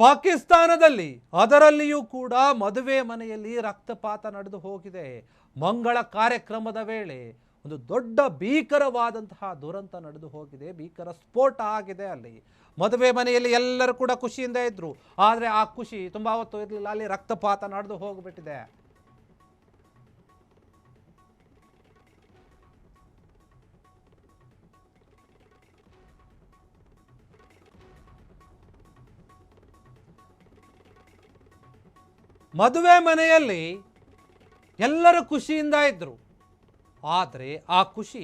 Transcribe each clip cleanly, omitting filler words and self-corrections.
ಪಾಕಿಸ್ತಾನದಲ್ಲಿ ಅದರಲ್ಲಿಯೂ ಕೂಡ ಮದುವೆ ಮನೆಯಲ್ಲಿ ರಕ್ತಪಾತ ನಡೆದು ಹೋಗಿದೆ. ಮಂಗಳ ಕಾರ್ಯಕ್ರಮದ ವೇಳೆ ಒಂದು ದೊಡ್ಡ ಭೀಕರವಾದಂತಹ ದುರಂತ ನಡೆದು ಹೋಗಿದೆ. ಭೀಕರ ಸ್ಫೋಟ ಆಗಿದೆ. ಅಲ್ಲಿ ಮದುವೆ ಮನೆಯಲ್ಲಿ ಎಲ್ಲರೂ ಕೂಡ ಖುಷಿಯಿಂದ ಇದ್ರು, ಆದರೆ ಆ ಖುಷಿ ತುಂಬಾ ಹೊತ್ತು ಇರಲಿಲ್ಲ. ಅಲ್ಲಿ ರಕ್ತಪಾತ ನಡೆದು ಹೋಗ್ಬಿಟ್ಟಿದೆ. ಮದುವೆ ಮನೆಯಲ್ಲಿ ಎಲ್ಲರೂ ಖುಷಿಯಿಂದ ಇದ್ರು, ಆದರೆ ಆ ಖುಷಿ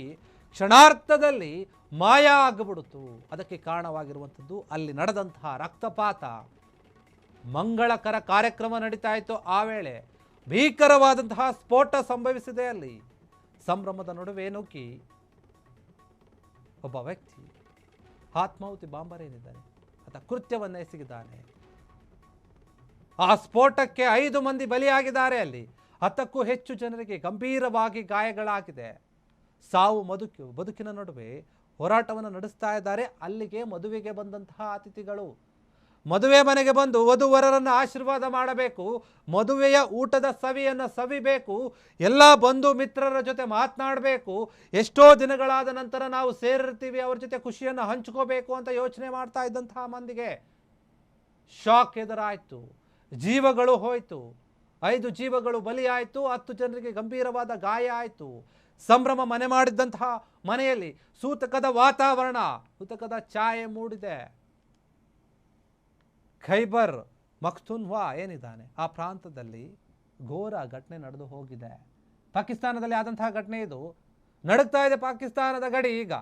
ಕ್ಷಣಾರ್ಥದಲ್ಲಿ ಮಾಯ ಆಗಿಬಿಡ್ತು. ಅದಕ್ಕೆ ಕಾರಣವಾಗಿರುವಂಥದ್ದು ಅಲ್ಲಿ ನಡೆದಂತಹ ರಕ್ತಪಾತ. ಮಂಗಳಕರ ಕಾರ್ಯಕ್ರಮ ನಡೀತಾ ಇತ್ತು. ಆ ವೇಳೆ ಭೀಕರವಾದಂತಹ ಸ್ಫೋಟ ಸಂಭವಿಸಿದೆ. ಅಲ್ಲಿ ಸಂಭ್ರಮದ ನಡುವೆ ನುಗ್ಗಿ ಒಬ್ಬ ವ್ಯಕ್ತಿ ಆತ್ಮಾಹುತಿ ಬಾಂಬರ್ ಏನಿದ್ದಾನೆ ಆತ ಕೃತ್ಯವನ್ನೇ ಎಸಗಿದ್ದಾನೆ. ಆ ಸ್ಫೋಟಕ್ಕೆ 5 ಮಂದಿ ಬಲಿಯಾಗಿದ್ದಾರೆ. ಅಲ್ಲಿ 10ಕ್ಕೂ ಹೆಚ್ಚು ಜನರಿಗೆ ಗಂಭೀರವಾಗಿ ಗಾಯಗಳಾಗಿದೆ. ಸಾವು ಬದುಕಿನ ನಡುವೆ ಹೋರಾಟವನ್ನು ನಡೆಸ್ತಾ ಇದ್ದಾರೆ. ಅಲ್ಲಿಗೆ ಮದುವೆಗೆ ಬಂದಂತಹ ಅತಿಥಿಗಳು ಮದುವೆ ಮನೆಗೆ ಬಂದು ವಧುವರರನ್ನು ಆಶೀರ್ವಾದ ಮಾಡಬೇಕು, ಮದುವೆಯ ಊಟದ ಸವಿಯನ್ನು ಸವಿಬೇಕು, ಎಲ್ಲ ಬಂಧು ಮಿತ್ರರ ಜೊತೆ ಮಾತನಾಡಬೇಕು. ಎಷ್ಟೋ ದಿನಗಳಾದ ನಂತರ ನಾವು ಸೇರಿರ್ತೀವಿ, ಅವ್ರ ಜೊತೆ ಖುಷಿಯನ್ನು ಹಂಚ್ಕೋಬೇಕು ಅಂತ ಯೋಚನೆ ಮಾಡ್ತಾ ಇದ್ದಂತಹ ಮಂದಿಗೆ ಶಾಕ್ ಎದುರಾಯಿತು. ಜೀವಗಳು ಹೋಯಿತು. 5 ಜೀವಗಳು ಬಲಿಯಾಯಿತು. 10 ಜನರಿಗೆ ಗಂಭೀರವಾದ ಗಾಯ ಆಯಿತು. ಸಂಭ್ರಮ ಮನೆ ಮಾಡಿದ್ದಂತಹ ಮನೆಯಲ್ಲಿ ಸೂತಕದ ವಾತಾವರಣ, ಸೂತಕದ ಛಾಯೆ ಮೂಡಿದೆ. ಖೈಬರ್ ಪಖ್ತೂನ್ಖ್ವಾ ಏನಿದ್ದಾನೆ ಆ ಪ್ರಾಂತದಲ್ಲಿ ಘೋರ ಘಟನೆ ನಡೆದು ಹೋಗಿದೆ. ಪಾಕಿಸ್ತಾನದಲ್ಲಿ ಆದಂತಹ ಘಟನೆ ಇದು. ನಡುಗ್ತಾ ಇದೆ ಪಾಕಿಸ್ತಾನದ ಗಡಿ. ಈಗ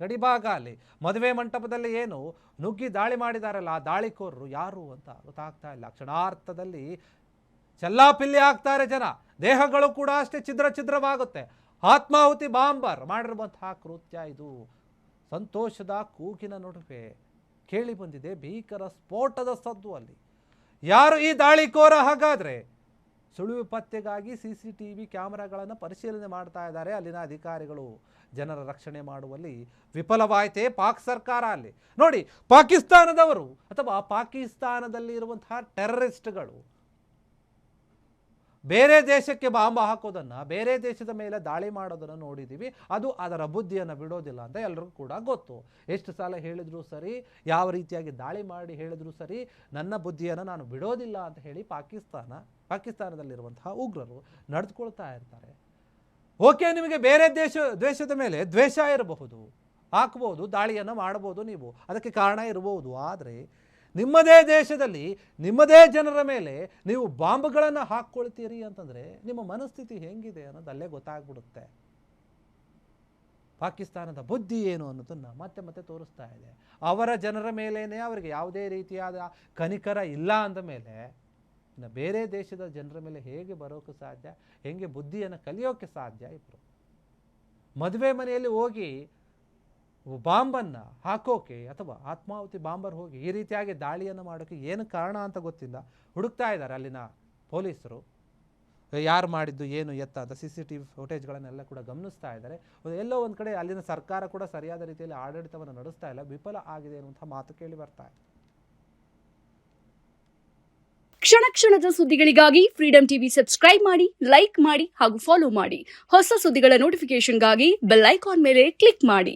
ಗಡಿ ಭಾಗ ಅಲ್ಲಿ ಮದುವೆ ಮಂಟಪದಲ್ಲಿ ಏನು ನುಗ್ಗಿ ದಾಳಿ ಮಾಡಿದಾರಲ್ಲ, ಆ ದಾಳಿಕೋರರು ಯಾರು ಅಂತ ಗೊತ್ತಾಗ್ತಾ ಇಲ್ಲ. ಕ್ಷಣಾರ್ಥದಲ್ಲಿ ಚೆಲ್ಲಾಪಿಲ್ಲಿ ಆಗ್ತಾರೆ ಜನ. ದೇಹಗಳು ಕೂಡ ಅಷ್ಟೇ ಛಿದ್ರವಾಗುತ್ತೆ. ಆತ್ಮಾಹುತಿ ಬಾಂಬರ್ ಮಾಡಿರುವಂತಹ ಕೃತ್ಯ ಇದು. ಸಂತೋಷದ ಕೂಗಿನ ನಡುವೆ ಕೇಳಿ ಬಂದಿದೆ ಭೀಕರ ಸ್ಫೋಟದ ಸದ್ದು. ಅಲ್ಲಿ ಯಾರು ಈ ದಾಳಿಕೋರ? ಹಾಗಾದ್ರೆ ಸುಳಿವು ಪತ್ತೆಗಾಗಿ CCTV ಕ್ಯಾಮೆರಾಗಳನ್ನು ಪರಿಶೀಲನೆ ಮಾಡ್ತಾ ಇದ್ದಾರೆ ಅಲ್ಲಿನ ಅಧಿಕಾರಿಗಳು. ಜನರ ರಕ್ಷಣೆ ಮಾಡುವಲ್ಲಿ ವಿಫಲವಾಯಿತೇ ಪಾಕ್ ಸರ್ಕಾರ. ಅಲ್ಲಿ ನೋಡಿ, ಪಾಕಿಸ್ತಾನದವರು ಅಥವಾ ಪಾಕಿಸ್ತಾನದಲ್ಲಿ ಇರುವಂತಹ ಟೆರರಿಸ್ಟ್ಗಳು ಬೇರೆ ದೇಶಕ್ಕೆ ಬಾಂಬ್ ಹಾಕೋದನ್ನು, ಬೇರೆ ದೇಶದ ಮೇಲೆ ದಾಳಿ ಮಾಡೋದನ್ನು ನೋಡಿದ್ದೀವಿ. ಅದು ಅದರ ಬುದ್ಧಿಯನ್ನು ಬಿಡೋದಿಲ್ಲ ಅಂತ ಎಲ್ಲರಿಗೂ ಕೂಡ ಗೊತ್ತು. ಎಷ್ಟು ಸಲ ಹೇಳಿದ್ರು ಸರಿ, ಯಾವ ರೀತಿಯಾಗಿ ದಾಳಿ ಮಾಡಿ ಹೇಳಿದ್ರು ಸರಿ, ನನ್ನ ಬುದ್ಧಿಯನ್ನು ನಾನು ಬಿಡೋದಿಲ್ಲ ಅಂತ ಹೇಳಿ ಪಾಕಿಸ್ತಾನದಲ್ಲಿರುವಂತಹ ಉಗ್ರರು ನಡೆದುಕೊಳ್ತಾ ಇರ್ತಾರೆ. ಓಕೆ, ನಿಮಗೆ ಬೇರೆ ದೇಶದ ಮೇಲೆ ದ್ವೇಷ ಇರಬಹುದು, ಹಾಕಬಹುದು, ದಾಳಿಯನ್ನು ಮಾಡಬಹುದು, ನೀವು ಅದಕ್ಕೆ ಕಾರಣ ಇರಬಹುದು. ಆದರೆ ನಿಮ್ಮದೇ ದೇಶದಲ್ಲಿ ನಿಮ್ಮದೇ ಜನರ ಮೇಲೆ ನೀವು ಬಾಂಬ್ಗಳನ್ನು ಹಾಕ್ಕೊಳ್ತೀರಿ ಅಂತಂದರೆ ನಿಮ್ಮ ಮನಸ್ಥಿತಿ ಹೆಂಗಿದೆ ಅನ್ನೋದು ಅಲ್ಲೇ ಗೊತ್ತಾಗ್ಬಿಡುತ್ತೆ. ಪಾಕಿಸ್ತಾನದ ಬುದ್ಧಿ ಏನು ಅನ್ನೋದನ್ನು ಮತ್ತೆ ಮತ್ತೆ ತೋರಿಸ್ತಾ ಇದೆ. ಅವರ ಜನರ ಮೇಲೇನೆ ಅವರಿಗೆ ಯಾವುದೇ ರೀತಿಯಾದ ಕನಿಕರ ಇಲ್ಲ ಅಂದ ಮೇಲೆ ಇನ್ನು ಬೇರೆ ದೇಶದ ಜನರ ಮೇಲೆ ಹೇಗೆ ಬರೋಕ್ಕೆ ಸಾಧ್ಯ? ಹೇಗೆ ಬುದ್ಧಿಯನ್ನು ಕಲಿಯೋಕ್ಕೆ ಸಾಧ್ಯ? ಇಬ್ಬರು ಮದುವೆ ಮನೆಯಲ್ಲಿ ಹೋಗಿ ಬಾಂಬನ್ನು ಹಾಕೋಕೆ ಅಥವಾ ಆತ್ಮಾಹುತಿ ಬಾಂಬರ್ ಹೋಗಿ ಈ ರೀತಿಯಾಗಿ ದಾಳಿಯನ್ನು ಮಾಡೋಕ್ಕೆ ಏನು ಕಾರಣ ಅಂತ ಗೊತ್ತಿಲ್ಲ. ಹುಡುಕ್ತಾ ಇದ್ದಾರೆ ಅಲ್ಲಿನ ಪೊಲೀಸರು. ಯಾರು ಮಾಡಿದ್ದು ಏನು ಎತ್ತ ಅಂತ CCTV ಫುಟೇಜ್ಗಳನ್ನೆಲ್ಲ ಕೂಡ ಗಮನಿಸ್ತಾ ಇದ್ದಾರೆ. ಎಲ್ಲೋ ಒಂದು ಕಡೆ ಅಲ್ಲಿನ ಸರ್ಕಾರ ಕೂಡ ಸರಿಯಾದ ರೀತಿಯಲ್ಲಿ ಆಡಳಿತವನ್ನು ನಡೆಸ್ತಾ ಇಲ್ಲ, ವಿಫಲ ಆಗಿದೆ ಅನ್ನುವಂಥ ಮಾತು ಕೇಳಿ ಬರ್ತಾ ಇದೆ. ಕ್ಷಣ ಕ್ಷಣದ ಸುದ್ದಿಗಳಿಗಾಗಿ ಫ್ರೀಡಂ ಟಿವಿ ಸಬ್ಸ್ಕ್ರೈಬ್ ಮಾಡಿ, ಲೈಕ್ ಮಾಡಿ ಹಾಗೂ ಫಾಲೋ ಮಾಡಿ. ಹೊಸ ಸುದ್ದಿಗಳ ನೋಟಿಫಿಕೇಶನ್ಗಾಗಿ ಬೆಲ್ ಐಕಾನ್ ಮೇಲೆ ಕ್ಲಿಕ್ ಮಾಡಿ.